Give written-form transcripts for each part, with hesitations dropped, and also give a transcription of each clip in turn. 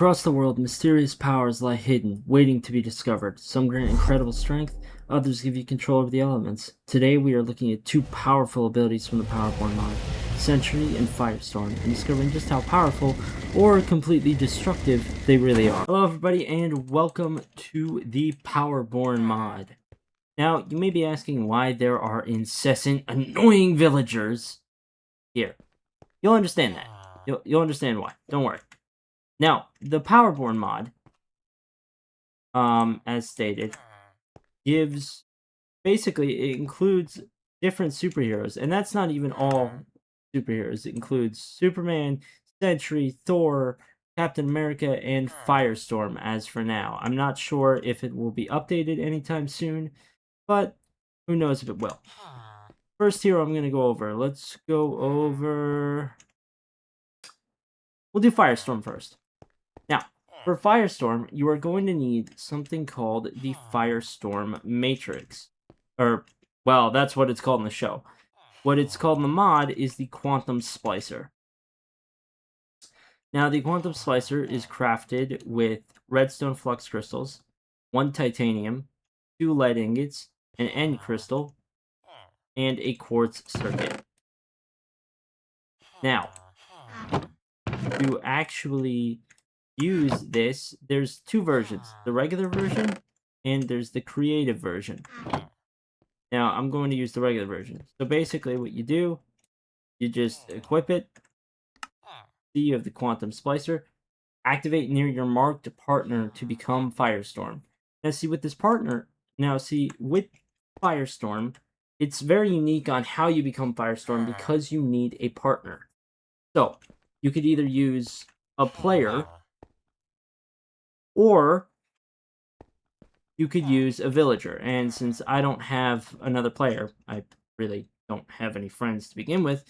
Across the world, mysterious powers lie hidden, waiting to be discovered. Some grant incredible strength, others give you control over the elements. Today we are looking at two powerful abilities from the Powerborn mod, Sentry and Firestorm, and discovering just how powerful or completely destructive they really are. Hello everybody and welcome to the Powerborn mod. Now, you may be asking why there are incessant, annoying villagers here. You'll understand that. You'll understand why. Don't worry. Now, the Powerborn mod, as stated, basically, it includes different superheroes, and that's not even all superheroes. It includes Superman, Sentry, Thor, Captain America, and Firestorm as for now. I'm not sure if it will be updated anytime soon, but who knows if it will. First hero I'm going to go over. Let's go over... We'll do Firestorm first. Now, for Firestorm, you are going to need something called the Firestorm Matrix. Well, that's what it's called in the show. What it's called in the mod is the Quantum Splicer. Now, the Quantum Splicer is crafted with redstone flux crystals, 1 titanium, 2 lead ingots, an end crystal, and a quartz circuit. Now, to actually use this, there's two versions, the regular version and there's the creative version. Now I'm going to use the regular version. So basically what you do, you just equip it. See, you have the Quantum Splicer. Activate near your marked partner to become Firestorm. Now see, with Firestorm, it's very unique on how you become Firestorm because you need a partner. So you could either use a player, or you could use a villager. And since I don't have another player, I really don't have any friends to begin with.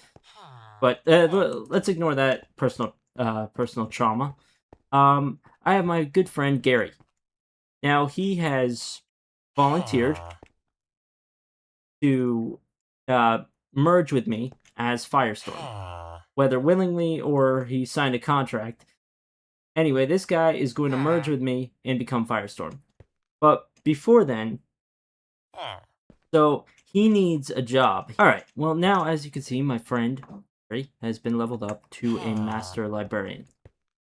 But let's ignore that personal trauma. I have my good friend Gary. Now he has volunteered to merge with me as Firestorm, whether willingly or he signed a contract. Anyway, this guy is going to merge with me and become Firestorm. But before then, so he needs a job. Alright, well now as you can see, my friend has been leveled up to a Master Librarian.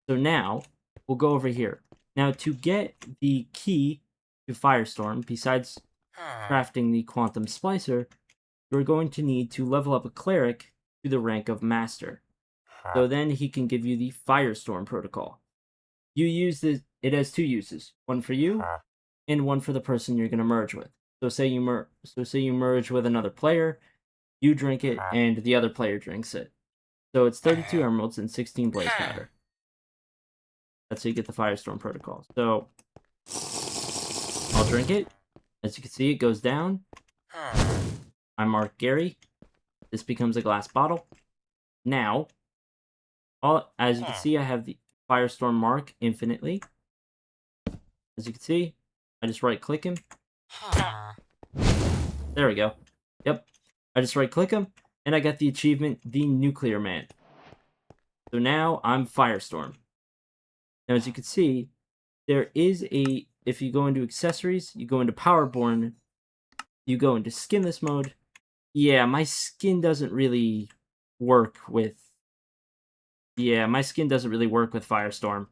So now, we'll go over here. Now to get the key to Firestorm, besides crafting the Quantum Splicer, you're going to need to level up a Cleric to the rank of Master. So then he can give you the Firestorm protocol. You use this, it has two uses, one for you and one for the person you're going to merge with. So say you merge with another player, you drink it and the other player drinks it. So it's 32 emeralds and 16 blaze powder. That's how you get the Firestorm protocol. So I'll drink it. As you can see, it goes down. I mark Gary. This becomes a glass bottle. Now, as you can see, I have the Firestorm mark infinitely. As you can see, I just right click him. There we go. Yep. I just right click him and I got the achievement, the Nuclear Man. So now I'm Firestorm. Now as you can see, there is if you go into accessories, you go into Powerborn, you go into skinless mode. Yeah, my skin doesn't really work with Firestorm.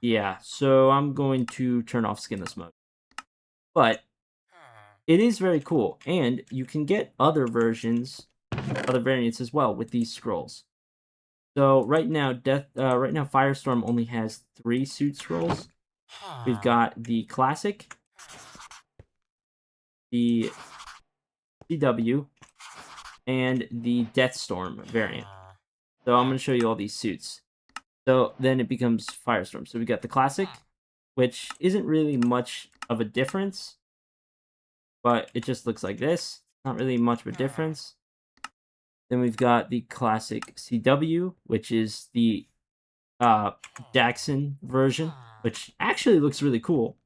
Yeah, so I'm going to turn off skinless mode. But it is very cool, and you can get other variants as well with these scrolls. So right now, Firestorm only has 3 suit scrolls. We've got the Classic, the CW, and the Deathstorm variant. So I'm going to show you all these suits. So then it becomes Firestorm. So we got the Classic, which isn't really much of a difference, but it just looks like this. Not really much of a difference. Then we've got the Classic CW, which is the Daxon version, which actually looks really cool.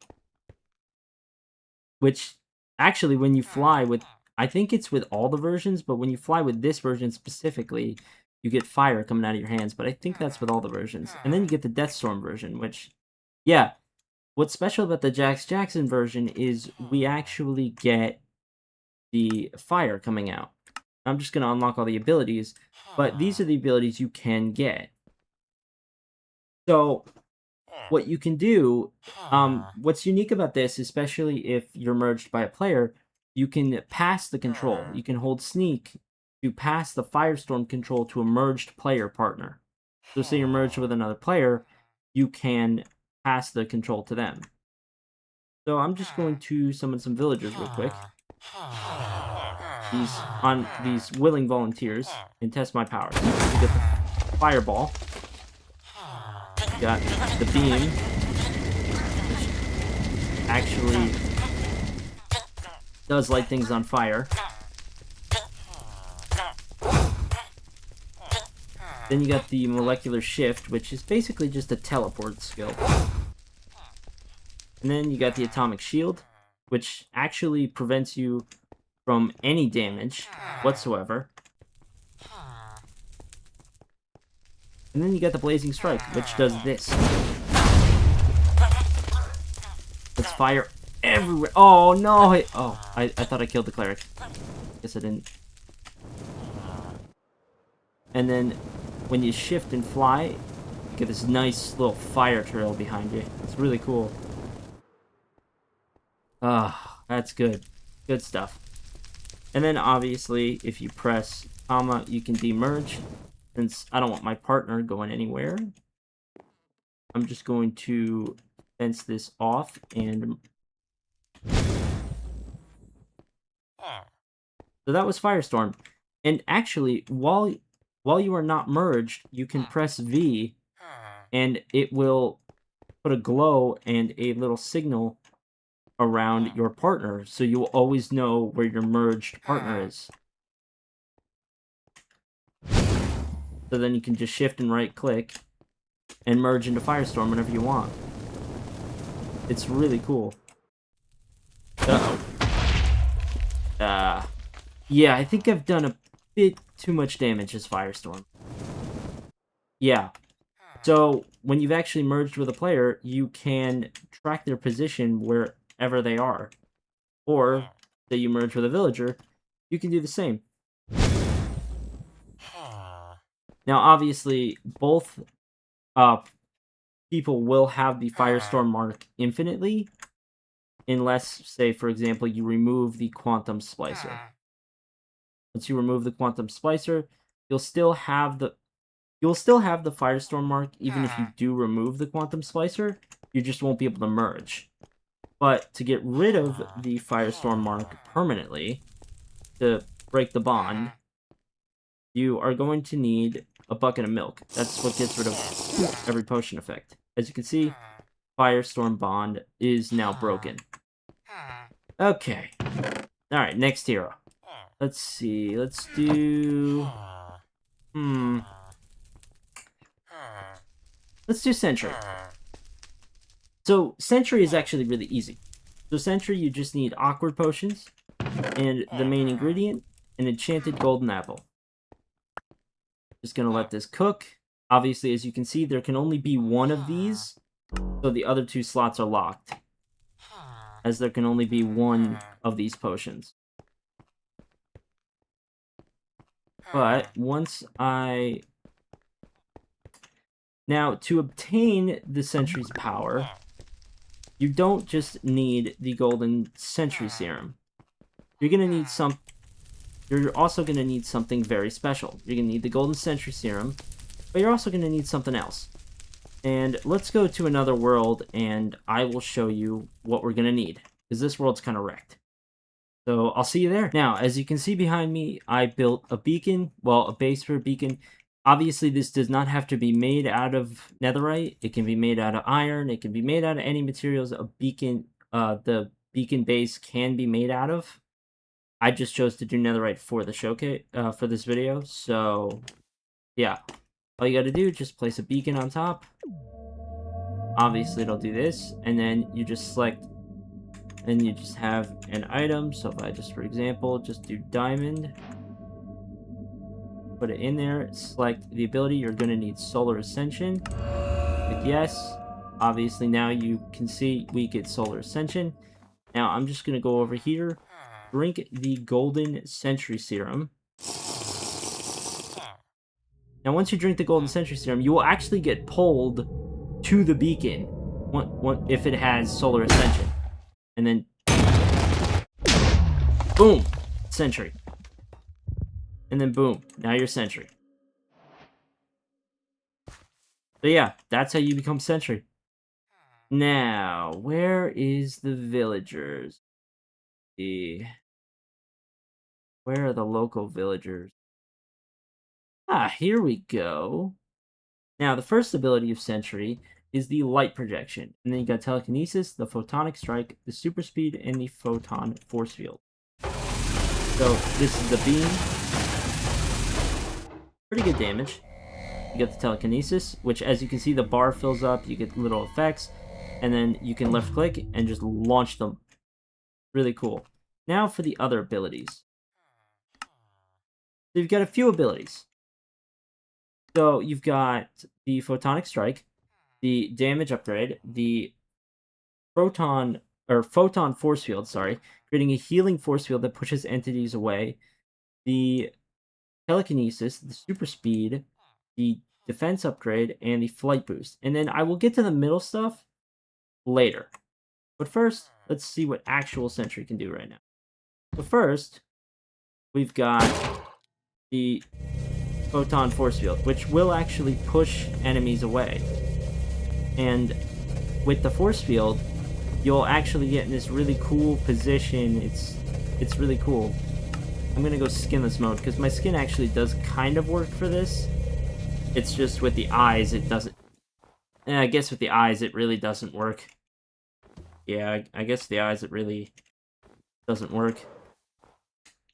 Which, actually, when you fly with... I think it's with all the versions, but when you fly with this version specifically, you get fire coming out of your hands, but I think that's with all the versions. And then you get the Deathstorm version, which, yeah, what's special about the Jax Jackson version is we actually get the fire coming out. I'm just going to unlock all the abilities, but these are the abilities you can get. So what you can do, what's unique about this, especially if you're merged by a player, you can pass the control. You can hold sneak to pass the Firestorm control to a merged player partner. So say you're merged with another player, you can pass the control to them. So I'm just going to summon some villagers real quick. These willing volunteers, and test my powers. You get the fireball. You got the beam, which actually does light things on fire. Then you got the molecular shift, which is basically just a teleport skill. And then you got the atomic shield, which actually prevents you from any damage whatsoever. And then you got the blazing strike, which does this. Let's fire everywhere. Oh no! I thought I killed the cleric. Guess I didn't. And then when you shift and fly, you get this nice little fire trail behind you. It's really cool. Ah, that's good. Good stuff. And then obviously, if you press comma, you can demerge. Since I don't want my partner going anywhere, I'm just going to fence this off and... So that was Firestorm. And actually, while you are not merged, you can press V, and it will put a glow and a little signal around your partner, so you will always know where your merged partner is. So then you can just shift and right click and merge into Firestorm whenever you want. It's really cool. Yeah, I think I've done a bit too much damage as Firestorm. Yeah. So when you've actually merged with a player, you can track their position wherever they are. Or, say you merge with a villager, you can do the same. Now, obviously, both people will have the Firestorm mark infinitely, unless, say, for example, you remove the Quantum Splicer. Once you remove the Quantum Splicer, you'll still have the Firestorm mark, even if you do remove the Quantum Splicer. You just won't be able to merge. But to get rid of the Firestorm mark permanently, to break the bond, you are going to need a bucket of milk. That's what gets rid of every potion effect. As you can see, Firestorm bond is now broken. Okay. Alright, next hero. Let's see. Let's do... Let's do Sentry. So, Sentry is actually really easy. So, Sentry, you just need awkward potions, and the main ingredient, an enchanted golden apple. Just gonna let this cook. Obviously, as you can see, there can only be one of these, so the other two slots are locked, as there can only be one of these potions. But once I... Now, to obtain the Sentry's power, you don't just need the golden Sentry serum. You're gonna need You're also gonna need something very special. You're gonna need the golden Sentry serum, but you're also gonna need something else. And let's go to another world, and I will show you what we're gonna need, because this world's kind of wrecked. So I'll see you there. Now, as you can see behind me, I built a beacon, well, a base for a beacon. Obviously, this does not have to be made out of netherite. It can be made out of iron. It can be made out of any materials a beacon, the beacon base can be made out of. I just chose to do netherite for the showcase, for this video. So, yeah. All you gotta do, just place a beacon on top. Obviously, it'll do this. And then you just select, and you just have an item. So if I just, for example, just do diamond. put it in there. Select the ability. You're going to need Solar Ascension. Click yes. Obviously, now you can see we get Solar Ascension. Now, I'm just going to go over here. Drink the Golden Sentry Serum. Now, once you drink the Golden Sentry Serum, you will actually get pulled to the beacon if it has Solar Ascension. And then, boom, Sentry. And then, boom, now you're Sentry. So yeah, that's how you become Sentry. Now, where is the villagers? Where are the local villagers? Ah, here we go. Now, the first ability of Sentry is the light projection. And then you got telekinesis, the photonic strike, the super speed, and the photon force field. So, this is the beam. Pretty good damage. You get the telekinesis, which as you can see, the bar fills up, you get little effects, and then you can left click and just launch them. Really cool. Now for the other abilities. So you've got a few abilities. So you've got the photonic strike, the damage upgrade, the photon force field, creating a healing force field that pushes entities away, the telekinesis, the super speed, the defense upgrade, and the flight boost. And then I will get to the middle stuff later. But first, let's see what actual Sentry can do right now. So first, we've got the photon force field, which will actually push enemies away. And with the force field, you'll actually get in this really cool position. It's really cool. I'm gonna go skinless mode because my skin actually does kind of work for this. It's just with the eyes, it doesn't. I guess with the eyes, it really doesn't work. Yeah, I guess the eyes, it really doesn't work.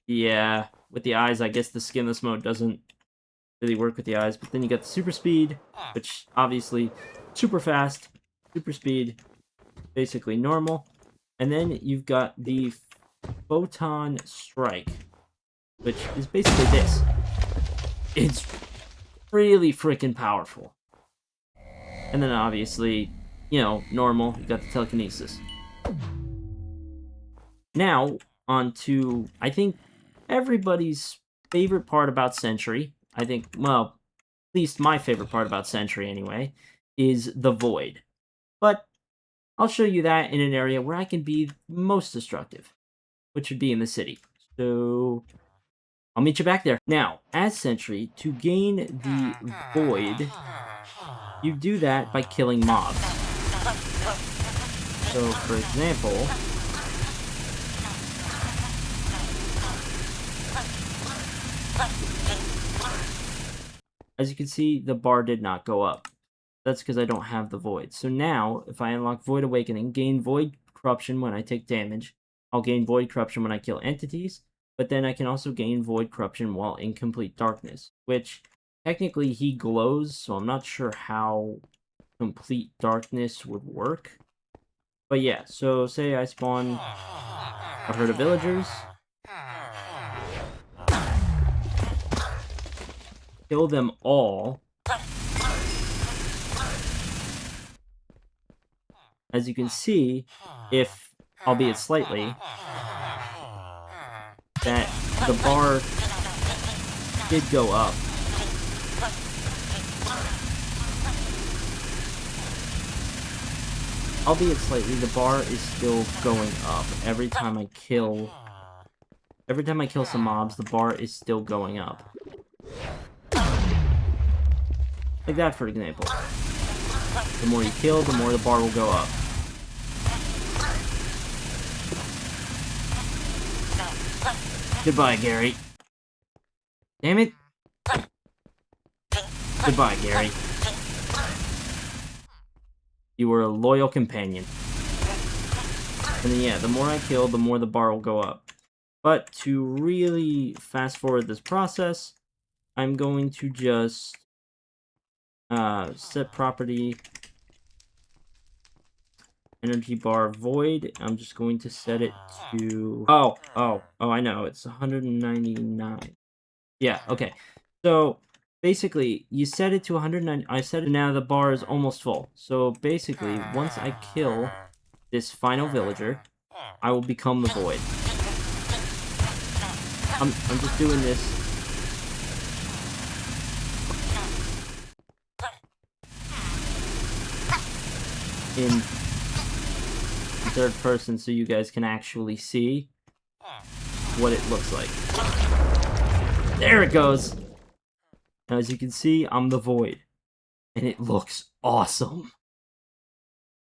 Yeah, with the eyes, I guess the skinless mode doesn't really work with the eyes. But then you got the super speed, which obviously super fast, super speed, basically normal. And then you've got the photon strike, which is basically this. It's really freaking powerful. And then obviously, you know, normal, you got the telekinesis. Now, on to, I think, everybody's favorite part about Sentry. I think, well, at least my favorite part about Sentry anyway, is the Void. But I'll show you that in an area where I can be most destructive, which would be in the city. So I'll meet you back there. Now, as Sentry, to gain the Void, you do that by killing mobs. So, for example, as you can see, the bar did not go up. That's because I don't have the Void. So now, if I unlock Void Awakening, gain Void Corruption when I take damage, I'll gain Void Corruption when I kill entities, but then I can also gain Void Corruption while in complete darkness, which technically he glows, so I'm not sure how complete darkness would work. But yeah, so say I spawn a herd of villagers, kill them all. As you can see, if, albeit slightly, that the bar did go up. Albeit slightly, the bar is still going up. Every time I kill some mobs, the bar is still going up. Like that, for example. The more you kill, the more the bar will go up. Goodbye, Gary. Damn it. Goodbye, Gary. You were a loyal companion. And then, yeah, the more I kill, the more the bar will go up. But to really fast forward this process, I'm going to just set property energy bar void. I'm just going to set it to I know, it's 199. Yeah, okay. So basically, you set it to 109. I set it now. The bar is almost full. So basically, once I kill this final villager, I will become the void. I'm just doing this. In third person so you guys can actually see what it looks like. There it goes! Now as you can see, I'm the void. And it looks awesome.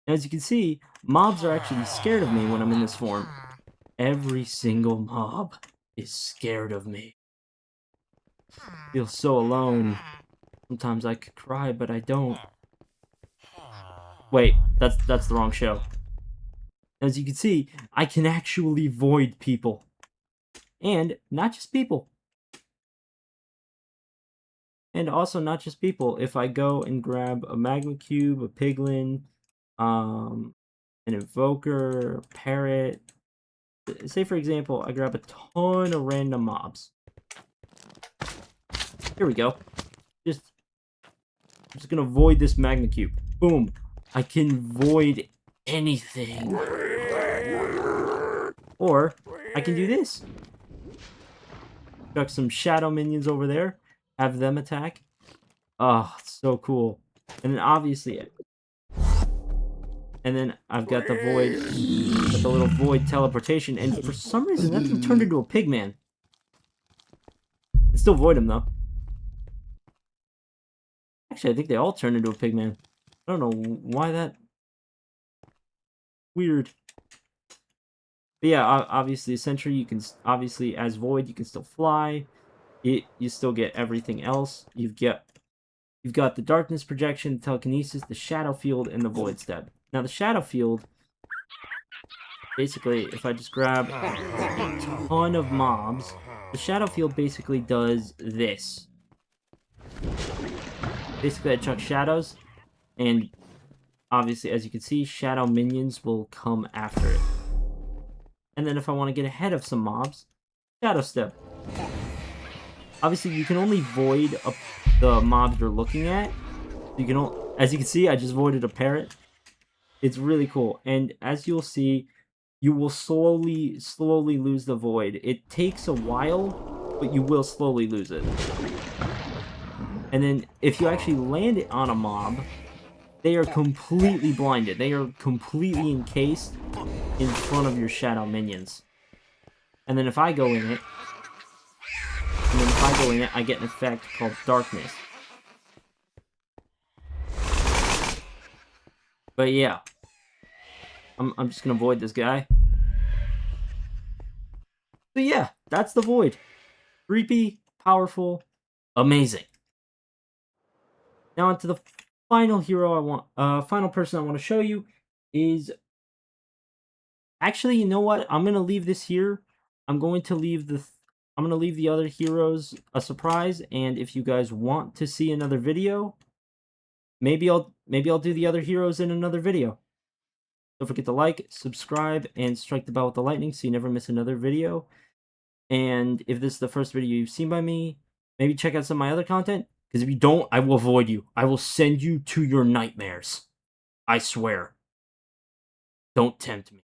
Now as you can see, mobs are actually scared of me when I'm in this form. Every single mob is scared of me. I feel so alone. Sometimes I could cry, but I don't. Wait, that's the wrong show. As you can see, I can actually void people. And not just people. And also not just people. If I go and grab a magma cube, a piglin, an invoker, a parrot. Say for example, I grab a ton of random mobs. Here we go. I'm just gonna void this magma cube. Boom. I can void anything. Or I can do this. Chuck some shadow minions over there. Have them attack. Oh, it's so cool. And then obviously, and then I've got the void, with the little void teleportation. And for some reason, that thing turned into a pigman. I still void him though. Actually, I think they all turned into a pigman. I don't know why that. Weird. But yeah, obviously, Sentry, you can obviously as void, you can still fly. You still get everything else. You've got the darkness projection, telekinesis, the shadow field, and the void step. Now the shadow field, basically, if I just grab a ton of mobs, the shadow field basically does this. Basically, I chuck shadows, and obviously, as you can see, shadow minions will come after it. And then if I want to get ahead of some mobs, shadow step. Obviously, you can only void the mobs you're looking at. You can, as you can see, I just voided a parrot. It's really cool, and as you'll see, you will slowly lose the void. It takes a while, but you will slowly lose it. And then, if you actually land it on a mob, they are completely blinded. They are completely encased in front of your shadow minions. And then if I go in it, I get an effect called darkness. But yeah, I'm just gonna void this guy. So yeah, that's the void. Creepy, powerful, amazing. Now onto the final hero final person I want to show you is. Actually, you know what? I'm gonna leave this here. I'm going to leave the other heroes a surprise, and if you guys want to see another video, maybe I'll do the other heroes in another video. Don't forget to like, subscribe, and strike the bell with the lightning so you never miss another video. And if this is the first video you've seen by me, maybe check out some of my other content, because if you don't, I will avoid you. I will send you to your nightmares. I swear. Don't tempt me.